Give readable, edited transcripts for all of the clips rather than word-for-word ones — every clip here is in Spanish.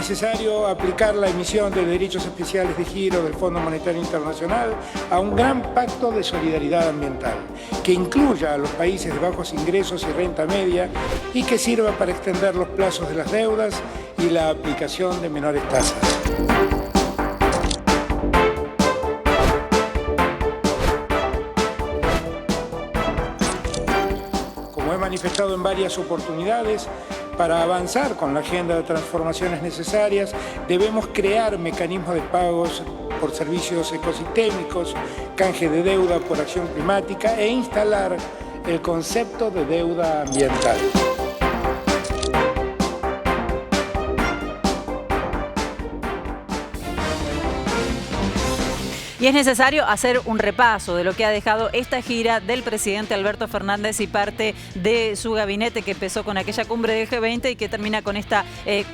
necesario aplicar la emisión de derechos especiales de giro del Fondo Monetario Internacional a un gran pacto de solidaridad ambiental que incluya a los países de bajos ingresos y renta media y que sirva para extender los plazos de las deudas y la aplicación de menores tasas. Como he manifestado en varias oportunidades, para avanzar con la agenda de transformaciones necesarias, debemos crear mecanismos de pagos por servicios ecosistémicos, canje de deuda por acción climática e instalar el concepto de deuda ambiental. Y es necesario hacer un repaso de lo que ha dejado esta gira del presidente Alberto Fernández y parte de su gabinete, que empezó con aquella cumbre del G20 y que termina con esta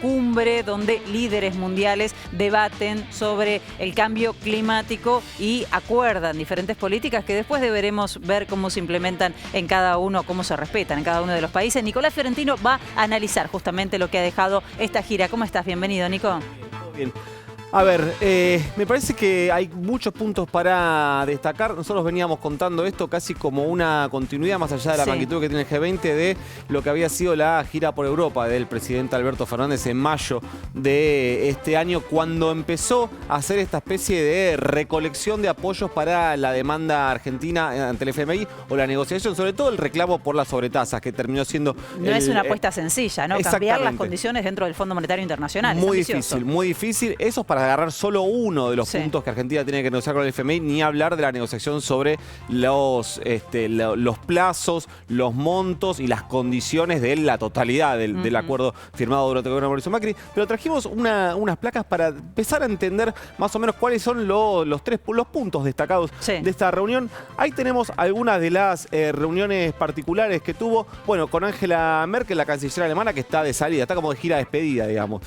cumbre donde líderes mundiales debaten sobre el cambio climático y acuerdan diferentes políticas que después deberemos ver cómo se implementan en cada uno, cómo se respetan en cada uno de los países. Nicolás Fiorentino va a analizar justamente lo que ha dejado esta gira. ¿Cómo estás? Bienvenido, Nico. Bien. A ver, me parece que hay muchos puntos para destacar. Nosotros veníamos contando esto casi como una continuidad, más allá de la magnitud que tiene el G20, de lo que había sido la gira por Europa del presidente Alberto Fernández en mayo de este año, cuando empezó a hacer esta especie de recolección de apoyos para la demanda argentina ante el FMI o la negociación, sobre todo el reclamo por las sobretasas, que terminó siendo... No es una apuesta sencilla, ¿no? Cambiar las condiciones dentro del Fondo Monetario Internacional. Muy difícil, muy difícil. Eso es para agarrar solo uno de los puntos que Argentina tiene que negociar con el FMI, ni hablar de la negociación sobre los plazos, los montos y las condiciones de la totalidad del acuerdo firmado durante el gobierno de Mauricio Macri. Pero trajimos unas placas para empezar a entender más o menos cuáles son los puntos destacados de esta reunión. Ahí tenemos algunas de las reuniones particulares que tuvo, bueno, con Angela Merkel, la canciller alemana, que está de salida, está como de gira de despedida, digamos.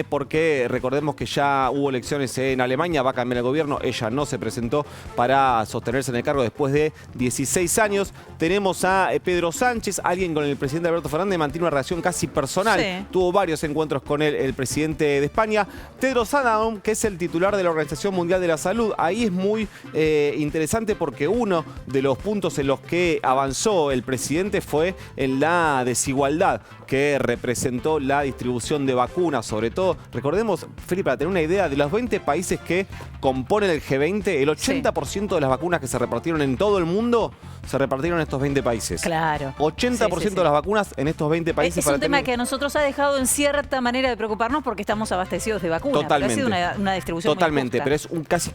Porque recordemos que ya hubo elecciones en Alemania, va a cambiar el gobierno, ella no se presentó para sostenerse en el cargo después de 16 años. Tenemos a Pedro Sánchez, alguien con el presidente Alberto Fernández mantiene una relación casi personal, tuvo varios encuentros con el presidente de España. Tedros Adhanom, que es el titular de la Organización Mundial de la Salud, ahí es muy interesante porque uno de los puntos en los que avanzó el presidente fue en la desigualdad que representó la distribución de vacunas, sobre todo, recordemos, Felipe, para tener una idea, de los 20 países que componen el G20, el 80% de las vacunas que se repartieron en todo el mundo se repartieron en estos 20 países. Claro. 80% de las vacunas en estos 20 países. Es un tema que a nosotros ha dejado en cierta manera de preocuparnos porque estamos abastecidos de vacunas. Totalmente. Ha sido una distribución totalmente, pero es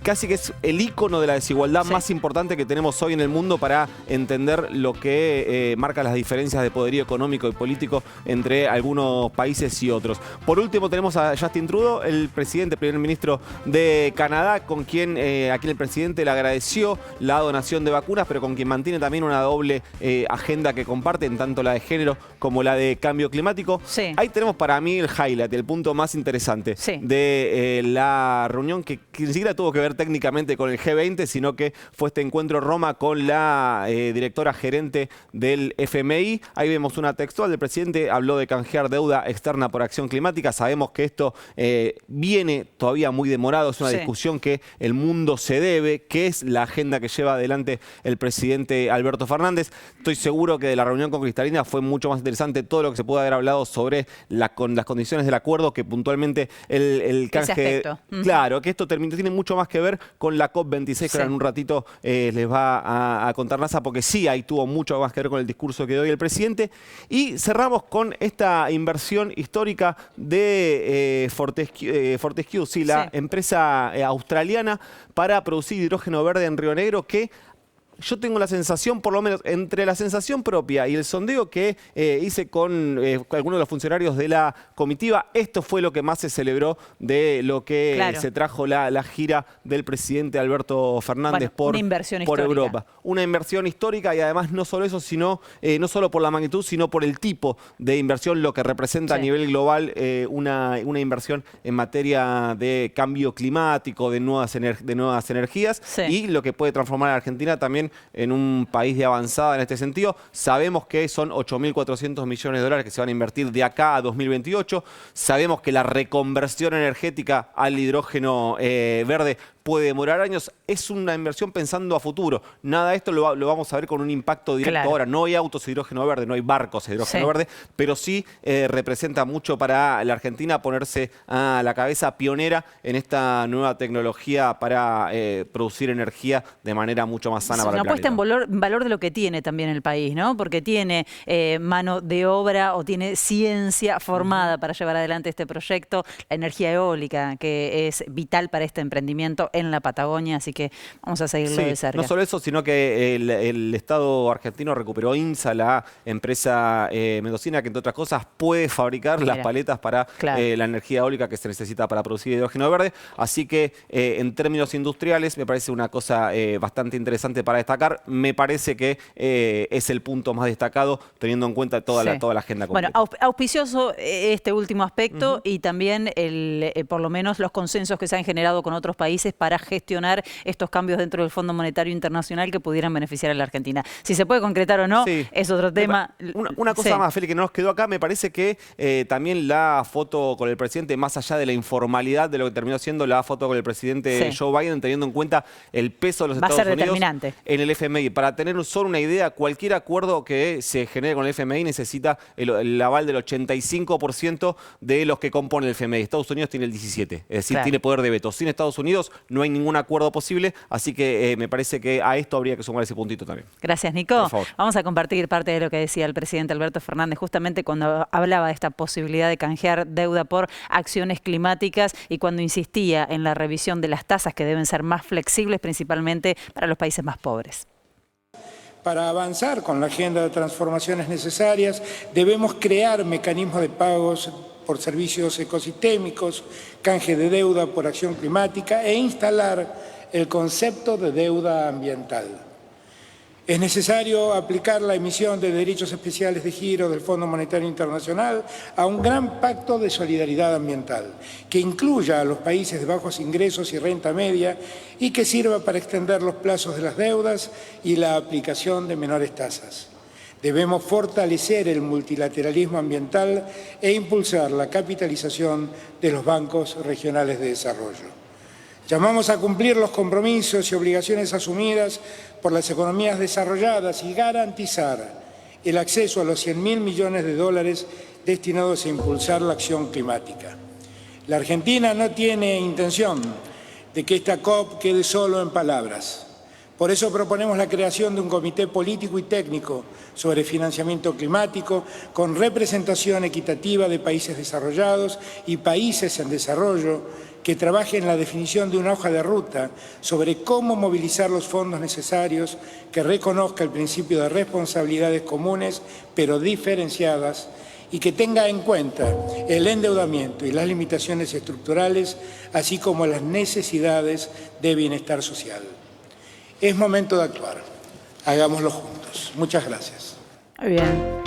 casi que es el ícono de la desigualdad más importante que tenemos hoy en el mundo para entender lo que marca las diferencias de poderío económico y político entre algunos países y otros. Por último tenemos a Justin Trudeau, el primer ministro de Canadá, a quien el presidente le agradeció la donación de vacunas, pero con quien mantiene también una doble agenda que comparten, tanto la de género como la de cambio climático. Ahí tenemos para mí el highlight, el punto más interesante de la reunión, que ni siquiera tuvo que ver técnicamente con el G20, sino que fue este encuentro en Roma con la directora gerente del FMI. Ahí vemos una textual del presidente, habló de canjear deuda externa por acción climática. Sabemos que esto viene todavía muy demorado, es una discusión que el mundo se debe, que es la agenda que lleva adelante el presidente Alberto Fernández. Estoy seguro que de la reunión con Cristalina fue mucho más interesante todo lo que se puede haber hablado sobre las condiciones del acuerdo, que puntualmente el canje... Claro, que esto tiene mucho más que ver con la COP26, que ahora en un ratito les va a contar NASA, porque ahí tuvo mucho más que ver con el discurso que dio hoy el presidente. Y cerramos con esta inversión histórica de Fortescue, la empresa australiana para producir hidrógeno verde en Río Negro, que yo tengo la sensación, por lo menos entre la sensación propia y el sondeo que hice con algunos de los funcionarios de la comitiva, esto fue lo que más se celebró de lo que se trajo la gira del presidente Alberto Fernández por Europa. Una inversión histórica, y además no solo eso, sino no solo por la magnitud, sino por el tipo de inversión, lo que representa a nivel global una inversión en materia de cambio climático, de nuevas energías, y lo que puede transformar a Argentina también en un país de avanzada en este sentido. Sabemos que son 8.400 millones de dólares que se van a invertir de acá a 2028. Sabemos que la reconversión energética al hidrógeno verde puede demorar años. Es una inversión pensando a futuro. Nada de esto lo vamos a ver con un impacto directo ahora. No hay autos de hidrógeno verde, no hay barcos de hidrógeno verde, pero sí representa mucho para la Argentina ponerse a la cabeza pionera en esta nueva tecnología para producir energía de manera mucho más sana para el planeta. Una puesta en valor de lo que tiene también el país, ¿no? Porque tiene mano de obra o tiene ciencia formada para llevar adelante este proyecto, la energía eólica, que es vital para este emprendimiento en la Patagonia, así que vamos a seguirlo de cerca. No solo eso, sino que el Estado argentino recuperó INSA, la empresa mendocina, que entre otras cosas puede fabricar las paletas para la energía eólica que se necesita para producir hidrógeno verde. Así que en términos industriales me parece una cosa bastante interesante para destacar. Me parece que es el punto más destacado teniendo en cuenta toda la agenda completa. Bueno, auspicioso este último aspecto y también por lo menos los consensos que se han generado con otros países para gestionar estos cambios dentro del Fondo Monetario Internacional que pudieran beneficiar a la Argentina. Si se puede concretar o no, es otro tema. Una cosa más, Feli, que no nos quedó acá, me parece que también la foto con el presidente, más allá de la informalidad de lo que terminó siendo la foto con el presidente Joe Biden, teniendo en cuenta el peso de los Estados Unidos en el FMI. Para tener solo una idea, cualquier acuerdo que se genere con el FMI necesita el aval del 85% de los que componen el FMI. Estados Unidos tiene el 17%, es decir, tiene poder de veto. Sin Estados Unidos no hay ningún acuerdo posible, así que me parece que a esto habría que sumar ese puntito también. Gracias, Nico. Vamos a compartir parte de lo que decía el presidente Alberto Fernández justamente cuando hablaba de esta posibilidad de canjear deuda por acciones climáticas y cuando insistía en la revisión de las tasas que deben ser más flexibles, principalmente para los países más pobres. Para avanzar con la agenda de transformaciones necesarias, debemos crear mecanismos de pagos por servicios ecosistémicos, canje de deuda por acción climática e instalar el concepto de deuda ambiental. Es necesario aplicar la emisión de derechos especiales de giro del Fondo Monetario Internacional a un gran pacto de solidaridad ambiental que incluya a los países de bajos ingresos y renta media y que sirva para extender los plazos de las deudas y la aplicación de menores tasas. Debemos fortalecer el multilateralismo ambiental e impulsar la capitalización de los bancos regionales de desarrollo. Llamamos a cumplir los compromisos y obligaciones asumidas por las economías desarrolladas y garantizar el acceso a los 100.000 millones de dólares destinados a impulsar la acción climática. La Argentina no tiene intención de que esta COP quede solo en palabras. Por eso proponemos la creación de un comité político y técnico sobre financiamiento climático con representación equitativa de países desarrollados y países en desarrollo que trabaje en la definición de una hoja de ruta sobre cómo movilizar los fondos necesarios, que reconozca el principio de responsabilidades comunes pero diferenciadas y que tenga en cuenta el endeudamiento y las limitaciones estructurales, así como las necesidades de bienestar social. Es momento de actuar. Hagámoslo juntos. Muchas gracias. Muy bien.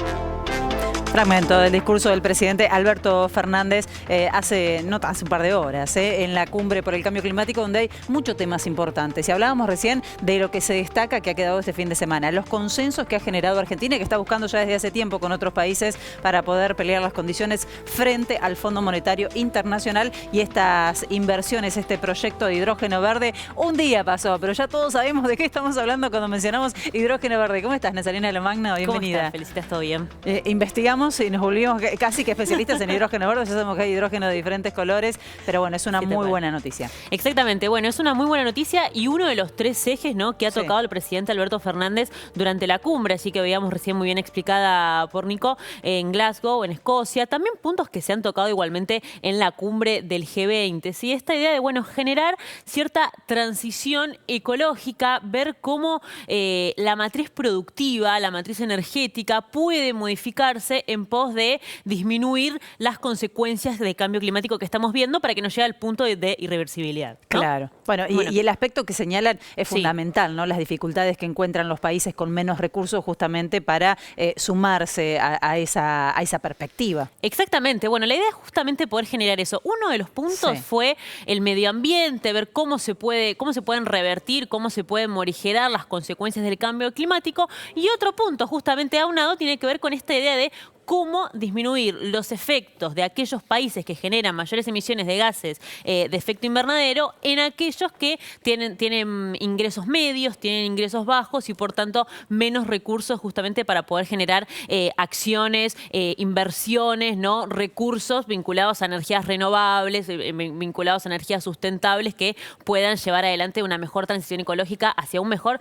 Fragmento del discurso del presidente Alberto Fernández hace un par de horas en la cumbre por el cambio climático, donde hay muchos temas importantes. Y hablábamos recién de lo que se destaca que ha quedado este fin de semana, los consensos que ha generado Argentina y que está buscando ya desde hace tiempo con otros países para poder pelear las condiciones frente al Fondo Monetario Internacional y estas inversiones, este proyecto de hidrógeno verde. Un día pasó, pero ya todos sabemos de qué estamos hablando cuando mencionamos hidrógeno verde. ¿Cómo estás, Nazarena Lomagna? Bienvenida. ¿Cómo estás? Felicitas, ¿todo bien? Investigamos y nos volvimos casi que especialistas en hidrógeno verde. Ya sabemos que hay hidrógeno de diferentes colores, pero bueno, es una muy buena noticia. Exactamente, bueno, es una muy buena noticia y uno de los tres ejes, ¿no?, que ha tocado el presidente Alberto Fernández durante la cumbre, así que veíamos recién muy bien explicada por Nico, en Glasgow, en Escocia, también puntos que se han tocado igualmente en la cumbre del G20, ¿sí? Esta idea de, bueno, generar cierta transición ecológica, ver cómo la matriz productiva, la matriz energética puede modificarse en pos de disminuir las consecuencias del cambio climático que estamos viendo para que nos llegue al punto de irreversibilidad, ¿no? Claro. Bueno, y el aspecto que señalan es fundamental, ¿no? Las dificultades que encuentran los países con menos recursos justamente para sumarse a esa perspectiva. Exactamente. Bueno, la idea es justamente poder generar eso. Uno de los puntos fue el medio ambiente, ver cómo se pueden revertir, cómo se pueden morigerar las consecuencias del cambio climático. Y otro punto, justamente aunado, tiene que ver con esta idea de cómo disminuir los efectos de aquellos países que generan mayores emisiones de gases de efecto invernadero en aquellos que tienen ingresos medios, tienen ingresos bajos y por tanto menos recursos justamente para poder generar acciones, inversiones, ¿no? Recursos vinculados a energías renovables, vinculados a energías sustentables que puedan llevar adelante una mejor transición ecológica hacia un mejor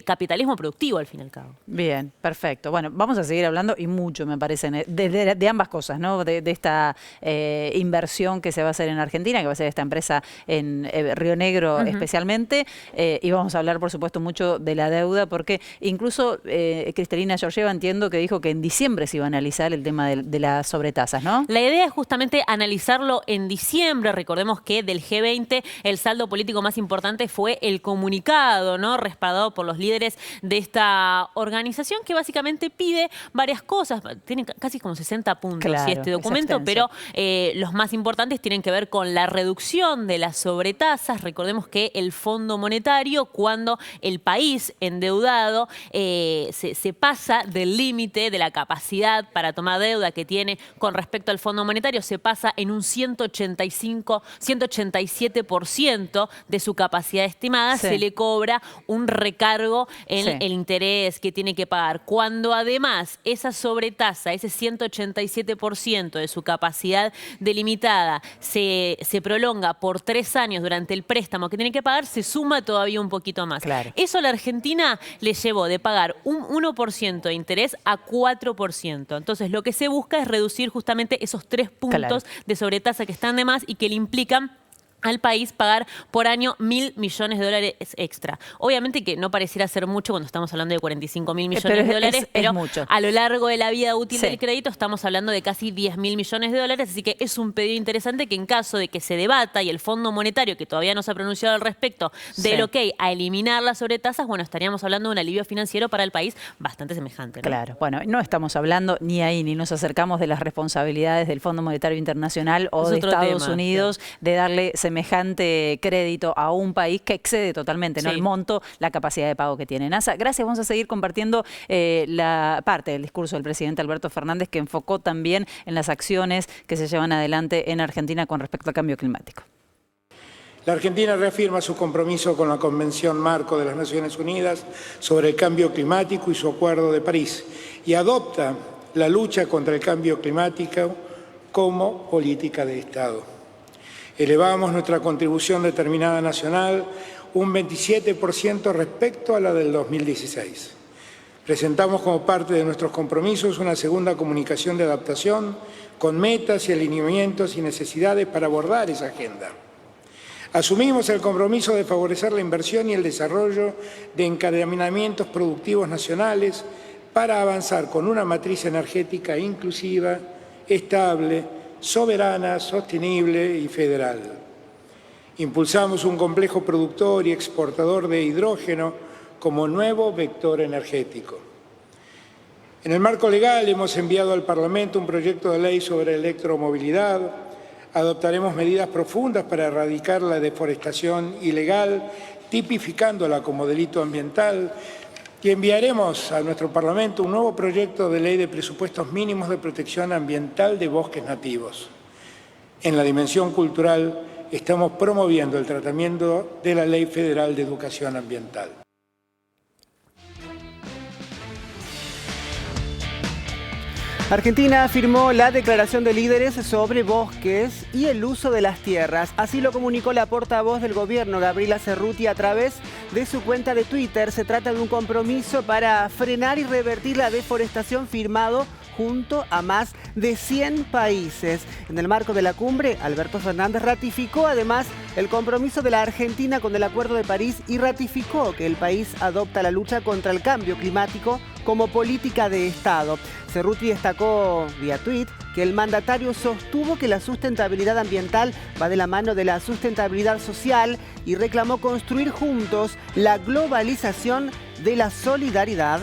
capitalismo productivo al fin y al cabo. Bien, perfecto. Bueno, vamos a seguir hablando y mucho me parece de ambas cosas, ¿no? De esta inversión que se va a hacer en Argentina, que va a ser esta empresa en Río Negro especialmente, y vamos a hablar, por supuesto, mucho de la deuda, porque incluso Cristalina Georgieva entiendo que dijo que en diciembre se iba a analizar el tema de las sobretasas, ¿no? La idea es justamente analizarlo en diciembre. Recordemos que del G20 el saldo político más importante fue el comunicado, ¿no? Respaldado por los líderes de esta organización, que básicamente pide varias cosas. Tiene casi como 60 puntos este documento, pero los más importantes tienen que ver con la reducción de las sobretasas. Recordemos que el Fondo Monetario, cuando el país endeudado se pasa del límite de la capacidad para tomar deuda que tiene con respecto al Fondo Monetario, se pasa en un 187% de su capacidad estimada, se le cobra un recargo en el interés que tiene que pagar. Cuando además esa sobretasa, ese 187% de su capacidad delimitada se prolonga por 3 años durante el préstamo que tiene que pagar, se suma todavía un poquito más. Eso a la Argentina le llevó de pagar un 1% de interés a 4%. Entonces lo que se busca es reducir justamente esos 3 puntos de sobretasa que están de más y que le implican al país pagar por año 1.000 millones de dólares extra. Obviamente que no pareciera ser mucho cuando estamos hablando de 45.000 millones de dólares, pero a lo largo de la vida útil del crédito estamos hablando de casi 10.000 millones de dólares, así que es un pedido interesante que en caso de que se debata y el Fondo Monetario, que todavía no se ha pronunciado al respecto, del ok a eliminar las sobretasas, bueno, estaríamos hablando de un alivio financiero para el país bastante semejante, ¿no? Claro, bueno, no estamos hablando ni ahí, ni nos acercamos de las responsabilidades del Fondo Monetario Internacional o de Estados Unidos de darle semejante crédito a un país que excede totalmente, ¿no? El monto, la capacidad de pago que tiene. NASA, gracias. Vamos a seguir compartiendo la parte del discurso del presidente Alberto Fernández, que enfocó también en las acciones que se llevan adelante en Argentina con respecto al cambio climático. La Argentina reafirma su compromiso con la Convención Marco de las Naciones Unidas sobre el Cambio Climático y su Acuerdo de París y adopta la lucha contra el cambio climático como política de Estado. Elevamos nuestra contribución determinada nacional un 27% respecto a la del 2016. Presentamos como parte de nuestros compromisos una segunda comunicación de adaptación con metas y alineamientos y necesidades para abordar esa agenda. Asumimos el compromiso de favorecer la inversión y el desarrollo de encadenamientos productivos nacionales para avanzar con una matriz energética inclusiva, estable, soberana, sostenible y federal. Impulsamos un complejo productor y exportador de hidrógeno como nuevo vector energético. En el marco legal hemos enviado al Parlamento un proyecto de ley sobre electromovilidad. Adoptaremos medidas profundas para erradicar la deforestación ilegal, tipificándola como delito ambiental, y enviaremos a nuestro Parlamento un nuevo proyecto de ley de presupuestos mínimos de protección ambiental de bosques nativos. En la dimensión cultural, estamos promoviendo el tratamiento de la Ley Federal de Educación Ambiental. Argentina firmó la declaración de líderes sobre bosques y el uso de las tierras. Así lo comunicó la portavoz del gobierno, Gabriela Cerruti, a través de su cuenta de Twitter. Se trata de un compromiso para frenar y revertir la deforestación firmado junto a más de 100 países. En el marco de la cumbre, Alberto Fernández ratificó además el compromiso de la Argentina con el Acuerdo de París y ratificó que el país adopta la lucha contra el cambio climático como política de Estado. Cerruti destacó vía tuit que el mandatario sostuvo que la sustentabilidad ambiental va de la mano de la sustentabilidad social y reclamó construir juntos la globalización de la solidaridad.